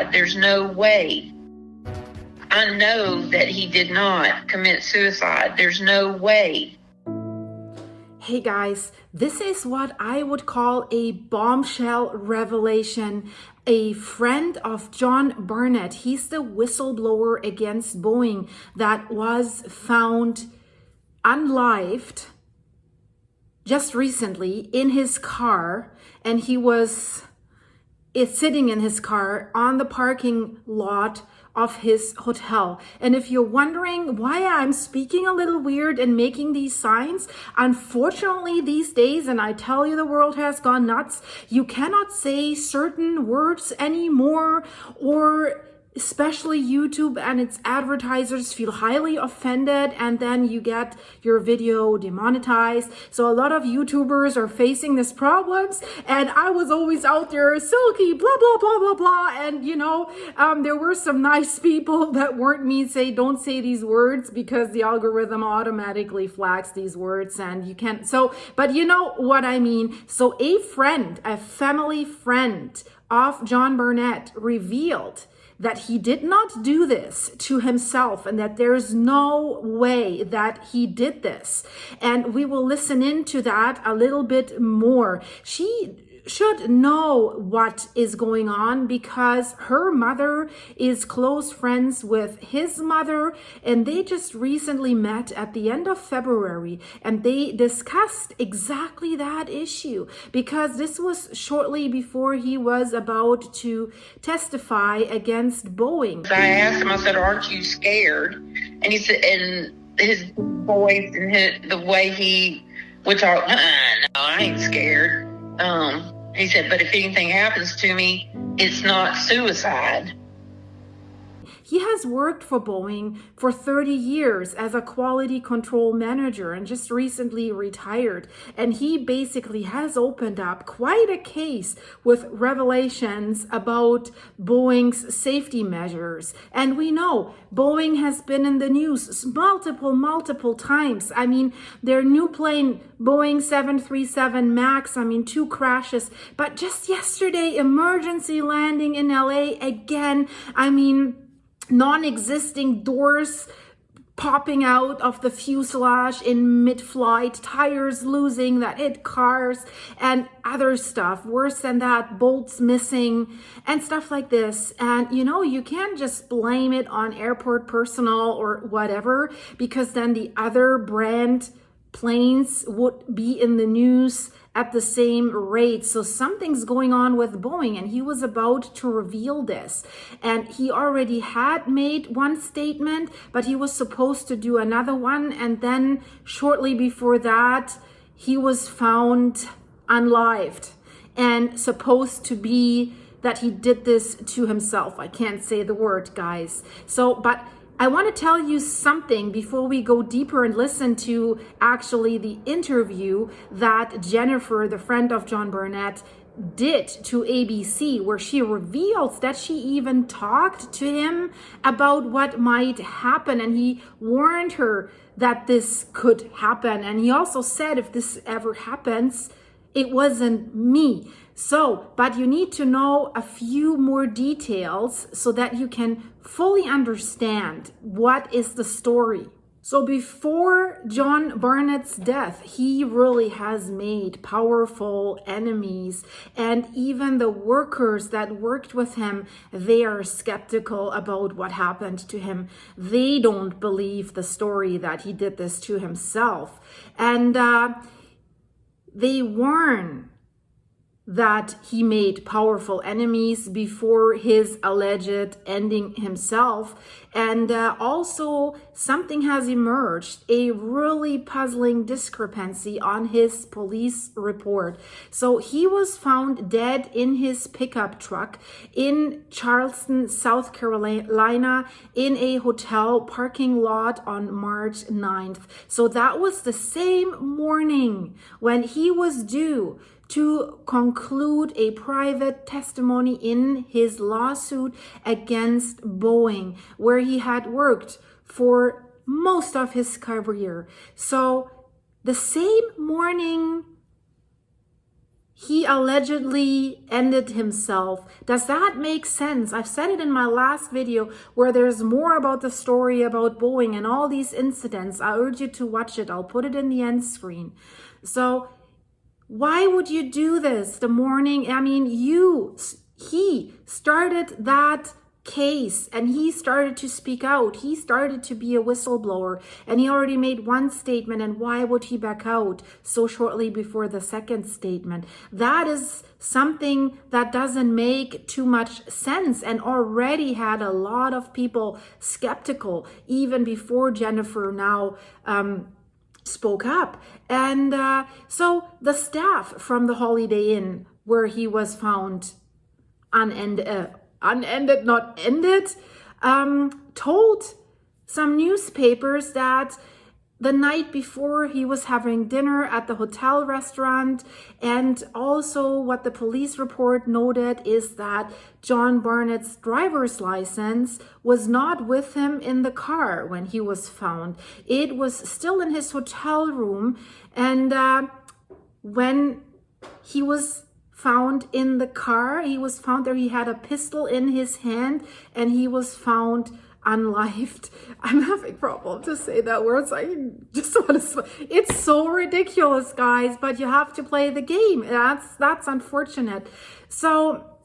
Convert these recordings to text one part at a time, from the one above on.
suicide. There's no way. I know that he did not commit suicide. There's no way. Hey guys, this is what I would call a bombshell revelation. A friend of John Burnett, he's the whistleblower against Boeing that was found unlived just recently in his car, and he was sitting in his car on the parking lot of his hotel. And if you're wondering why I'm speaking a little weird and making these signs, unfortunately these days, and I tell you the world has gone nuts, you cannot say certain words anymore, or especially YouTube and its advertisers feel highly offended, and then you get your video demonetized. So a lot of YouTubers are facing these problems, and I was always out there, silky, blah, blah, blah, blah, blah. And there were some nice people that weren't me, say, don't say these words, because the algorithm automatically flags these words and you can't. But you know what I mean. So a family friend of John Burnett revealed that he did not do this to himself, and that there's no way that he did this. And we will listen into that a little bit more. She should know what is going on because her mother is close friends with his mother, and they just recently met at the end of February, and they discussed exactly that issue, because this was shortly before he was about to testify against Boeing. I asked him, I said, aren't you scared? And he said, and his voice and the way he would talk, no, I ain't scared. He said, but if anything happens to me, it's not suicide. He has worked for Boeing for 30 years as a quality control manager and just recently retired. And he basically has opened up quite a case with revelations about Boeing's safety measures. And we know Boeing has been in the news multiple times. I mean, their new plane, Boeing 737 MAX, 2 crashes. But just yesterday, emergency landing in LA again. Non-existing doors popping out of the fuselage in mid-flight, tires losing that hit cars, and other stuff. Worse than that, bolts missing and stuff like this. And you can't just blame it on airport personnel or whatever, because then the other brand planes would be in the news at the same rate. So something's going on with Boeing, and he was about to reveal this. And he already had made one statement, but he was supposed to do another one. And then shortly before that, he was found unlived and supposed to be that he did this to himself. I can't say the word, guys. But I want to tell you something before we go deeper and listen to actually the interview that Jennifer, the friend of John Burnett, did to ABC, where she reveals that she even talked to him about what might happen, and he warned her that this could happen. And he also said, if this ever happens, it wasn't me. But you need to know a few more details so that you can fully understand what is the story. So before John Burnett's death, he really has made powerful enemies, and even the workers that worked with him, they are skeptical about what happened to him. They don't believe the story that he did this to himself. And they warn that he made powerful enemies before his alleged ending himself. And also something has emerged, a really puzzling discrepancy on his police report. So he was found dead in his pickup truck in Charleston, South Carolina, in a hotel parking lot on March 9th. So that was the same morning when he was due to conclude a private testimony in his lawsuit against Boeing, where he had worked for most of his career. So the same morning he allegedly ended himself. Does that make sense? I've said it in my last video where there's more about the story about Boeing and all these incidents. I urge you to watch it. I'll put it in the end screen. So why would you do this the morning? I mean, he started that case and he started to speak out. He started to be a whistleblower and he already made one statement. And why would he back out so shortly before the second statement? That is something that doesn't make too much sense and already had a lot of people skeptical even before Jennifer now spoke up. And so the staff from the Holiday Inn where he was found told some newspapers that the night before he was having dinner at the hotel restaurant, and also what the police report noted is that John Barnett's driver's license was not with him in the car when he was found. It was still in his hotel room, and when he was found in the car, he was found there, he had a pistol in his hand, and he was found unlived. I'm having problem to say that word, so I just want to, it's so ridiculous, guys, but you have to play the game. That's unfortunate. So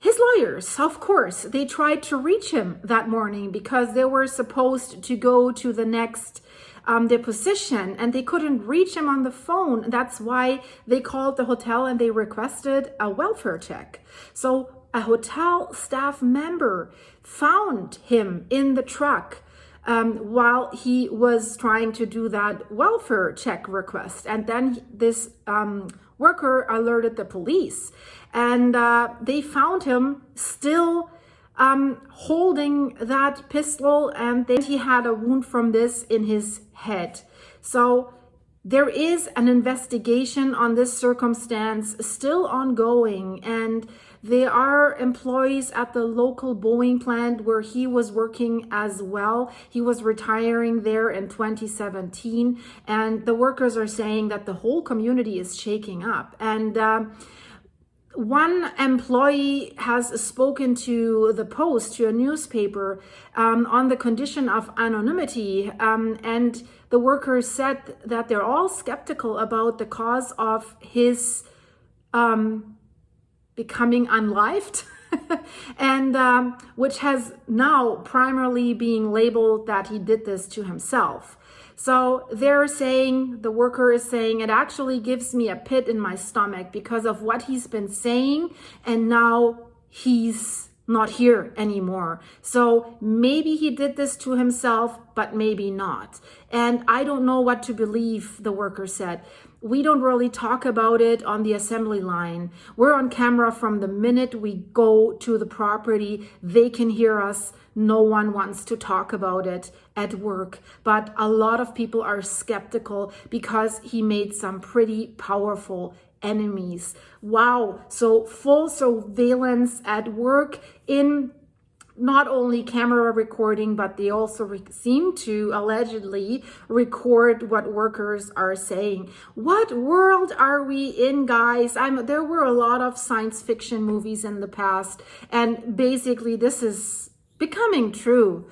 his lawyers, of course, they tried to reach him that morning because they were supposed to go to the next deposition and they couldn't reach him on the phone. That's why they called the hotel and they requested a welfare check. So a hotel staff member found him in the truck while he was trying to do that welfare check request. And then this worker alerted the police, and they found him still holding that pistol, and then he had a wound from this in his head. So there is an investigation on this circumstance still ongoing, and there are employees at the local Boeing plant where he was working as well. He was retiring there in 2017, and the workers are saying that the whole community is shaking up. And one employee has spoken to the Post, to a newspaper, on the condition of anonymity, and the workers said that they're all skeptical about the cause of his becoming unlived, and which has now primarily being labeled that he did this to himself. So they're saying, the worker is saying, it actually gives me a pit in my stomach because of what he's been saying, and now he's not here anymore. So maybe he did this to himself, but maybe not. And I don't know what to believe, the worker said. We don't really talk about it on the assembly line. We're on camera from the minute we go to the property. They can hear us. No one wants to talk about it at work. But a lot of people are skeptical because he made some pretty powerful enemies. Wow. So full surveillance at work, in not only camera recording, but they also seem to allegedly record what workers are saying. What world are we in, guys? There were a lot of science fiction movies in the past, and basically this is becoming true.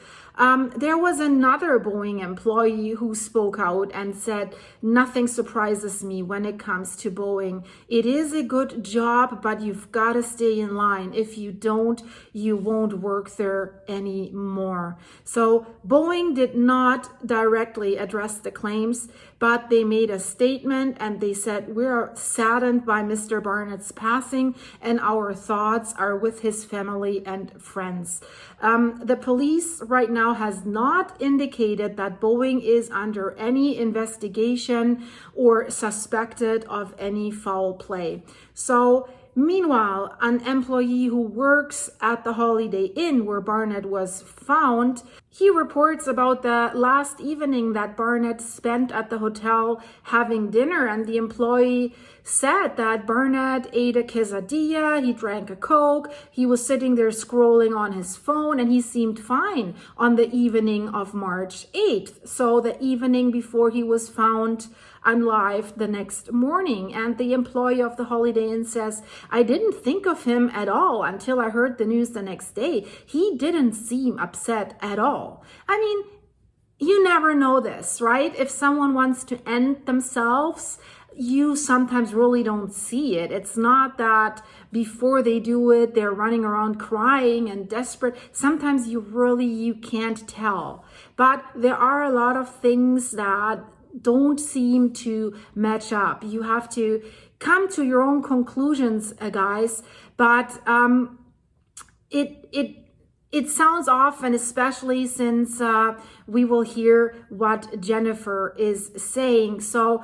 There was another Boeing employee who spoke out and said, nothing surprises me when it comes to Boeing. It is a good job, but you've got to stay in line. If you don't, you won't work there anymore. So Boeing did not directly address the claims, but they made a statement and they said, we are saddened by Mr. Barnett's passing and our thoughts are with his family and friends. The police right now has not indicated that Boeing is under any investigation or suspected of any foul play. So meanwhile, an employee who works at the Holiday Inn where Barnett was found, he reports about the last evening that Barnett spent at the hotel having dinner, and the employee said that Barnett ate a quesadilla, he drank a Coke, he was sitting there scrolling on his phone, and he seemed fine on the evening of March 8th. So the evening before he was found on live the next morning. And the employee of the Holiday Inn says, I didn't think of him at all until I heard the news the next day. He didn't seem upset at all. I mean, you never know this, right? If someone wants to end themselves, you sometimes really don't see it. It's not that before they do it, they're running around crying and desperate. Sometimes you can't tell. But there are a lot of things that don't seem to match up. You have to come to your own conclusions, guys. But it sounds off, and especially since we will hear what Jennifer is saying. So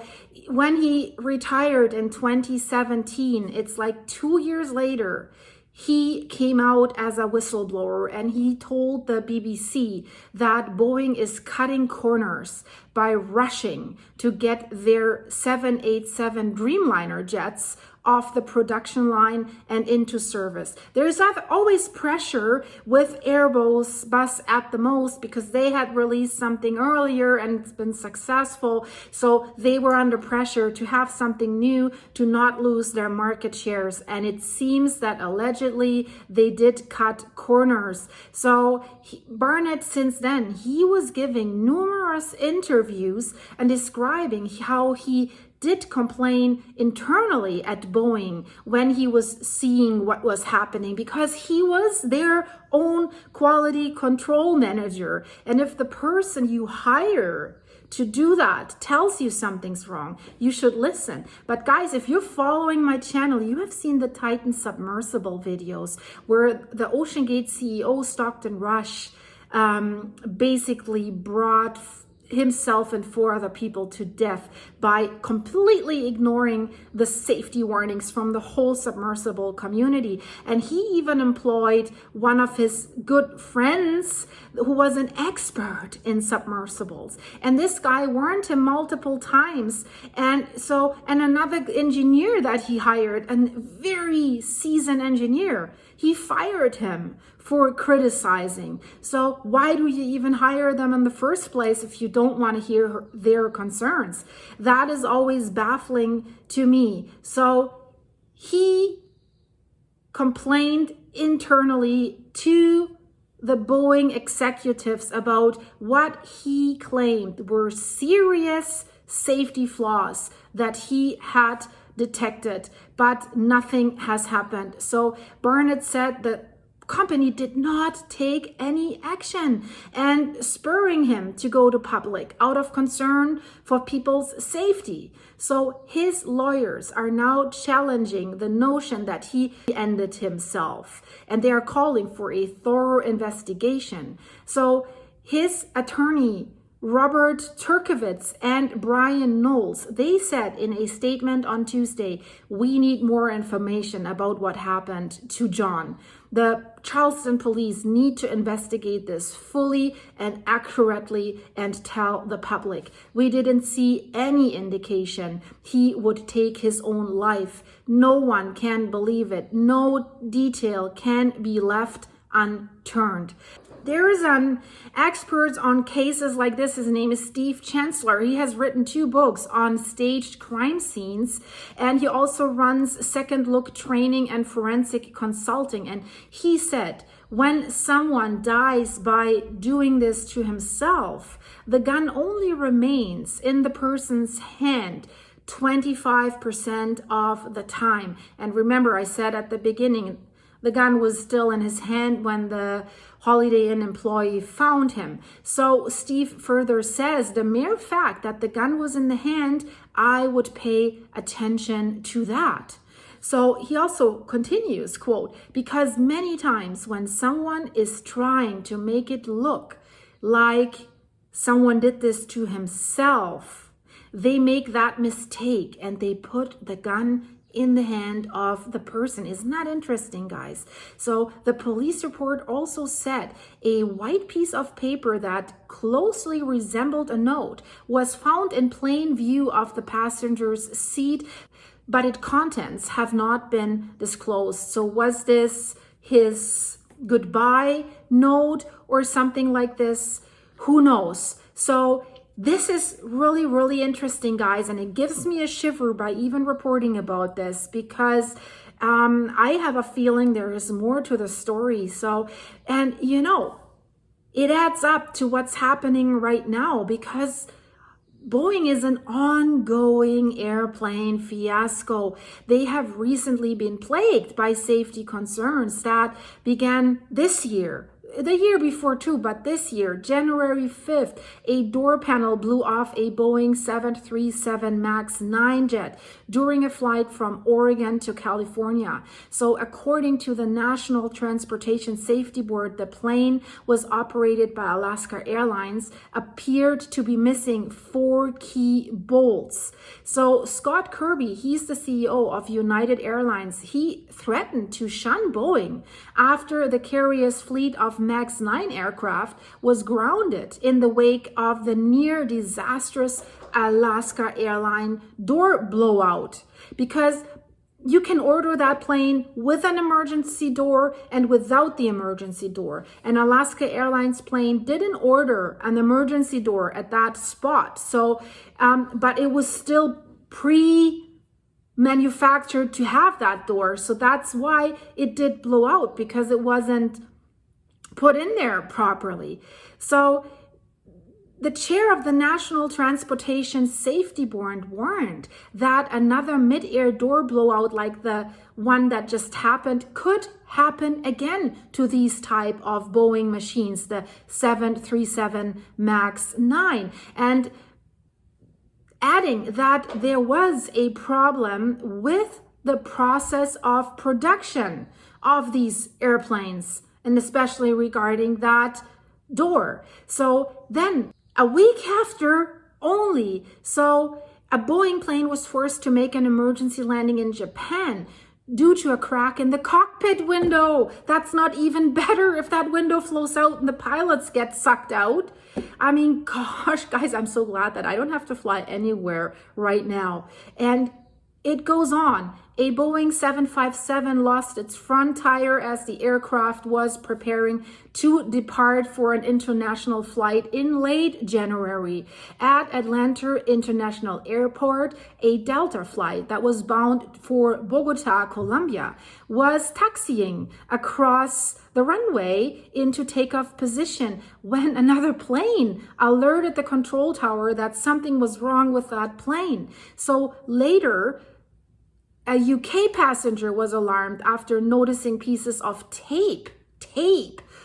when he retired in 2017, it's like 2 years later, he came out as a whistleblower and he told the BBC that Boeing is cutting corners by rushing to get their 787 Dreamliner jets off the production line and into service. There's always pressure with Airbus at the most because they had released something earlier and it's been successful. So they were under pressure to have something new to not lose their market shares. And it seems that allegedly they did cut corners. So Barnett, since then, he was giving numerous interviews and describing how he did complain internally at Boeing when he was seeing what was happening, because he was their own quality control manager. And if the person you hire to do that tells you something's wrong, you should listen. But guys, if you're following my channel, you have seen the Titan submersible videos where the OceanGate CEO, Stockton Rush, basically brought himself and 4 other people to death by completely ignoring the safety warnings from the whole submersible community. And he even employed one of his good friends who was an expert in submersibles. And this guy warned him multiple times. And another engineer that he hired, a very seasoned engineer, he fired him for criticizing. So why do you even hire them in the first place if you don't want to hear their concerns? That is always baffling to me. So he complained internally to the Boeing executives about what he claimed were serious safety flaws that he had detected, but nothing has happened. So Barnett said that company did not take any action and spurring him to go to public out of concern for people's safety. So his lawyers are now challenging the notion that he ended himself, and they are calling for a thorough investigation. So his attorney, Robert Turkowitz and Brian Knowles, they said in a statement on Tuesday, we need more information about what happened to John. The Charleston police need to investigate this fully and accurately and tell the public. We didn't see any indication he would take his own life. No one can believe it. No detail can be left unturned. There is an expert on cases like this. His name is Steve Chancellor. He has written 2 books on staged crime scenes, and he also runs Second Look training and forensic consulting. And he said, when someone dies by doing this to himself, the gun only remains in the person's hand 25% of the time. And remember, I said at the beginning, the gun was still in his hand when the Holiday Inn employee found him. So Steve further says, the mere fact that the gun was in the hand, I would pay attention to that. So he also continues, quote, because many times when someone is trying to make it look like someone did this to himself, they make that mistake and they put the gun in the hand of the person. Isn't that interesting, guys? So the police report also said a white piece of paper that closely resembled a note was found in plain view of the passenger's seat, but its contents have not been disclosed. So was this his goodbye note or something like this? Who knows? So this is really, really interesting, guys, and it gives me a shiver by even reporting about this, because I have a feeling there is more to the story. So, and you know, it adds up to what's happening right now, because Boeing is an ongoing airplane fiasco. They have recently been plagued by safety concerns that began this year. The year before too, but this year, January 5th, a door panel blew off a Boeing 737 MAX 9 jet during a flight from Oregon to California. So according to the National Transportation Safety Board, the plane was operated by Alaska Airlines, appeared to be missing 4 key bolts. So Scott Kirby, he's the CEO of United Airlines, he threatened to shun Boeing after the carrier's fleet of MAX 9 aircraft was grounded in the wake of the near disastrous Alaska airline door blowout, because you can order that plane with an emergency door and without the emergency door. And Alaska Airlines plane didn't order an emergency door at that spot. So, but it was still manufactured to have that door. So that's why it did blow out, because it wasn't put in there properly. So the chair of the National Transportation Safety Board warned that another mid-air door blowout like the one that just happened could happen again to these type of Boeing machines, the 737 MAX 9. And adding that there was a problem with the process of production of these airplanes, and especially regarding that door. So then a week after only, so a Boeing plane was forced to make an emergency landing in Japan due to a crack in the cockpit window. That's not even better if that window flows out and the pilots get sucked out. I mean, gosh, guys, I'm so glad that I don't have to fly anywhere right now. And it goes on. A Boeing 757 lost its front tire as the aircraft was preparing to depart for an international flight in late January. At Atlanta International Airport, a Delta flight that was bound for Bogota, Colombia, was taxiing across the runway into takeoff position when another plane alerted the control tower that something was wrong with that plane. So later, a UK passenger was alarmed after noticing pieces of tape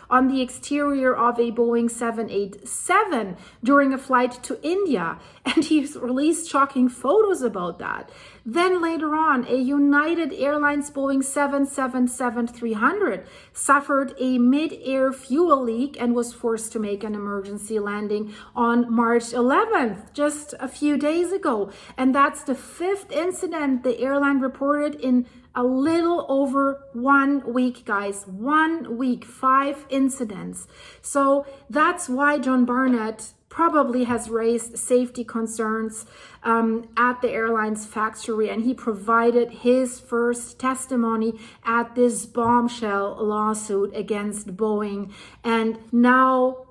on the exterior of a Boeing 787 during a flight to India, and he released shocking photos about that. Then later on, a United Airlines Boeing 777-300 suffered a mid-air fuel leak and was forced to make an emergency landing on March 11th, just a few days ago. And that's the 5th incident the airline reported in a little over 1 week, guys. 1 week, 5 incidents. So that's why John Barnett probably has raised safety concerns at the airline's factory, and he provided his first testimony at this bombshell lawsuit against Boeing, and now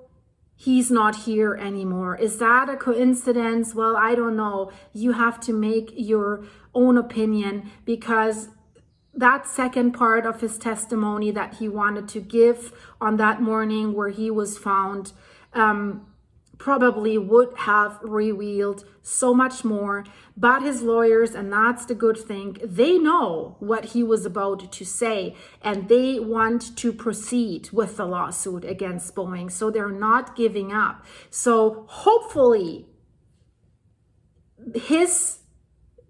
he's not here anymore. Is that a coincidence? Well, I don't know. You have to make your own opinion, because that second part of his testimony that he wanted to give on that morning where he was found probably would have revealed so much more. But his lawyers, and that's the good thing, they know what he was about to say, and they want to proceed with the lawsuit against Boeing. So they're not giving up. So hopefully his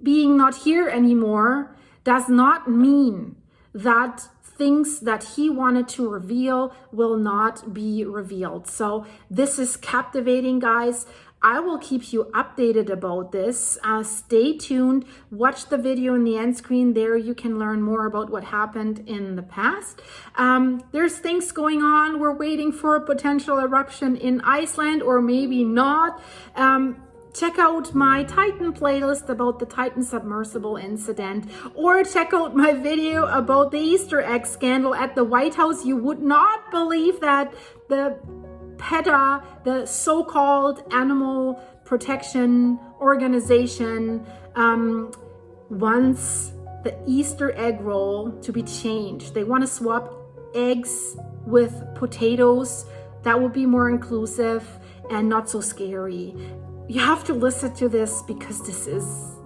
being not here anymore does not mean that things that he wanted to reveal will not be revealed. So this is captivating, guys. I will keep you updated about this. Stay tuned. Watch the video in the end screen. There you can learn more about what happened in the past. There's things going on. We're waiting for a potential eruption in Iceland, or maybe not. Check out my Titan playlist about the Titan submersible incident, or check out my video about the Easter egg scandal at the White House. You would not believe that the PETA, the so-called animal protection organization wants the Easter egg roll to be changed. They want to swap eggs with potatoes. That would be more inclusive and not so scary. You have to listen to this because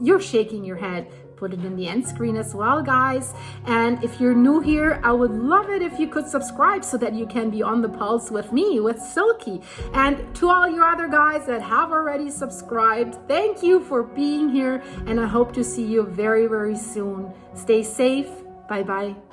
you're shaking your head. Put it in the end screen as well, guys. And if you're new here, I would love it if you could subscribe so that you can be on the pulse with me, with Silky. And to all your other guys that have already subscribed, thank you for being here. And I hope to see you very, very soon. Stay safe. Bye-bye.